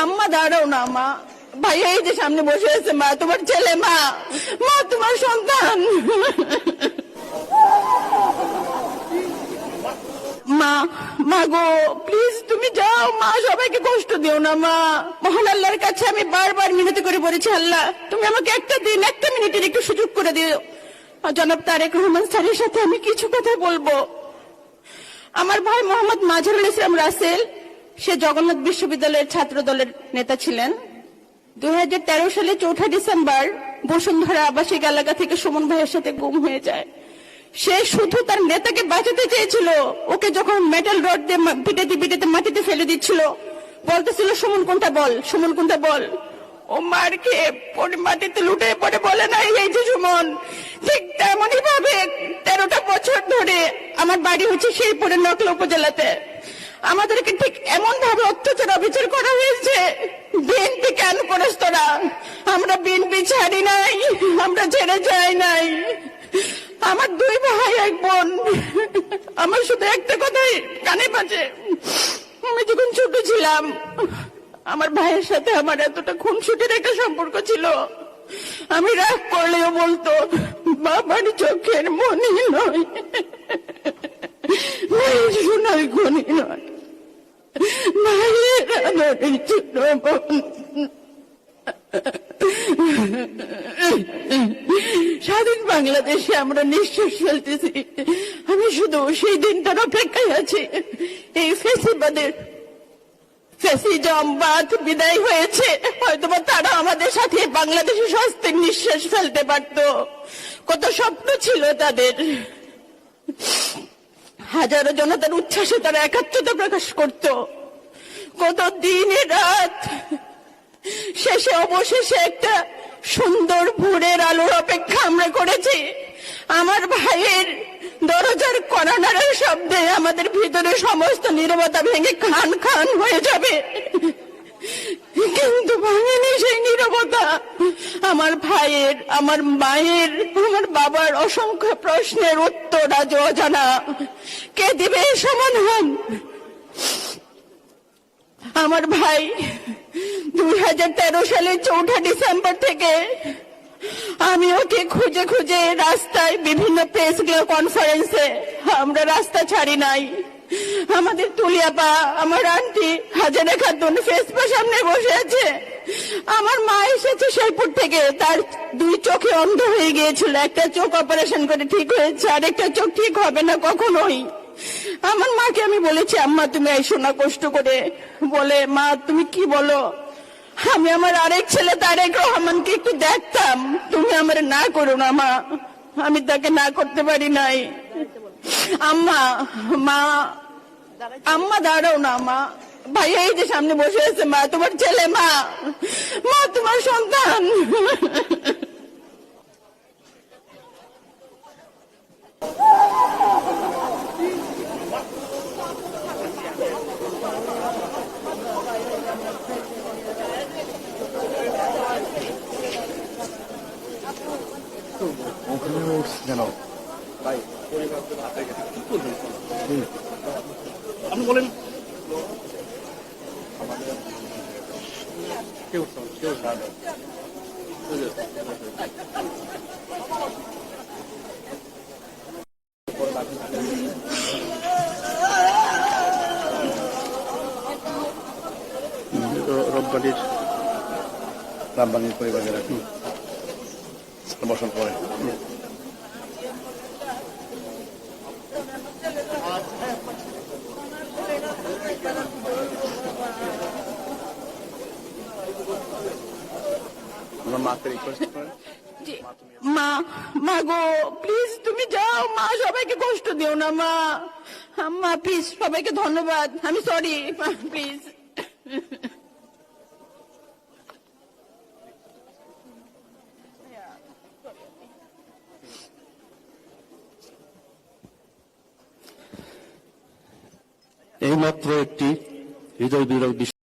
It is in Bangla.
আম্মা দাঁড়াও না মা, ভাই এই যে সামনে বসে আছে, মা তোমার ছেলে, মা মা তোমার সন্তান। মা, মা গো প্লিজ তুমি যাও মা, সবাইকে কষ্ট দিও না মা। মহান আল্লাহর কাছে আমি বারবার মিনতি করে বলেছি, আল্লাহ তুমি আমাকে একটা দিন, একটা মিনিটের একটু সুযোগ করে দিও। জনাব তারেক রহমান স্যারের সাথে আমি কিছু কথা বলবো। আমার ভাই মোহাম্মদ মাজহারুল ইসলাম রাসেল, সে জগন্নাথ বিশ্ববিদ্যালয়ের ছাত্র দলের নেতা ছিলেন। 2013 সালে 4 ডিসেম্বর বসুন্ধরা আবাসিক এলাকা থেকে সুমন ভাইয়ের সাথে গুম হয়ে যায়। সে শুধু তার নেতাকে বাঁচাতে চেয়েছিল। ওকে যখন মেটাল রড দিয়ে পিটাতে পিটাতে মাটিতে ফেলে দিচ্ছিল, বলতেছিল সুমন কোনটা বল, সুমন কোনটা বল। ও মার খেয়ে পরে মাটিতে লুটে পড়ে বলে নাই এই যে সুমন। ঠিক তেমনই ভাবে 13টা বছর ধরে আমার বাড়ি হচ্ছে শেরপুরের নকলা উপজেলাতে। আমাদেরকে ঠিক এমন ভাবে অত্যাচার অবিচার করা হয়েছে। বিএনপি কেন করিস তোরা? আমরা বিএনপি ছাড়ি নাই, আমরা ছেড়ে যাই নাই। আমার 2 ভাই 1 বোন। আমার শুধু একটা কথাই কানে বাজে, আমি যখন ছোট ছিলাম আমার ভাইয়ের সাথে আমার এতটা খুনসুটির একটা সম্পর্ক ছিল। আমি রাগ করলেও বলতো বাবার চোখের মনি নয়, ভাইয়ের সোনার খনি নয়, ভাইয়ের আদরের ছোট বোন। স্বাধীন বাংলাদেশে আমরা নিঃশ্বাস ফেলতেছি। আমি শুধু সেই দিনটার অপেক্ষায় আছি। এই ফ্যাসিজমবাদ বিদায় হয়েছে, হয়তোবা তারা আমাদের সাথে বাংলাদেশে স্বস্তির নিঃশ্বাস ফেলতে পারত। কত স্বপ্ন ছিল তাদের, হাজারো জনতার উচ্ছ্বাসে তারা একাত্মতা প্রকাশ করত। কত দিনে রাত, শেষে অবশেষে একটা সুন্দর ভোরের আলোর অপেক্ষা আমরা করেছি। আমার ভাইয়ের দরজার কড়া নাড়ার শব্দে আমাদের ভিতরে সমস্ত নীরবতা ভেঙে খান খান হয়ে যাবে, কিন্তু ভাঙেনি সেই নীরবতা। আমার ভাইয়ের, আমার মায়ের, আমার বাবার অসংখ্য প্রশ্নের উত্তর আজ অজানা। কে দিবে সমাধান? আমার ভাই 2013 সালের 4 ডিসেম্বর থেকে আমি ওকে খুঁজে খুঁজে রাস্তায়, বিভিন্ন প্রেস কনফারেন্সে, আমরা রাস্তা ছাড়ি নাই। আমাদের তুলিয়াপা, আমার আন্টি হাজারা খাতুন ফেসপা সামনে বসে আছে। আমার মা এসেছে শেরপুর থেকে, তার 2 চোখে অন্ধ হয়ে গিয়েছিল। একটা চোখ অপারেশন করে ঠিক হয়েছে, আরেকটা চোখ ঠিক হবে না কখনোই। আমার মাকে আমি বলেছি আম্মা তুমি এসো না কষ্ট করে। বলে মা তুমি কি বলো? আমি আমার আরেক ছেলে তারেক রহমানকে একটু দেখতাম, তুমি আমার না করো না মা। আমি তাকে না করতে পারি নাই। আম্মা, মা, আম্মা দাঁড়াও না মা, ভাই এই যে সামনে বসে আছে, মা তোমার ছেলে, মা মা তোমার সন্তান। আপনি বলেন। রব্বানির পরিবারের বসন পরে মা, মা গো প্লিজ তুমি যাও মা, সবাইকে কষ্ট দিও না মা। মা প্লিজ, সবাইকে ধন্যবাদ, আমি সরি প্লিজ। এইমাত্র একটি হৃদয় বিদারক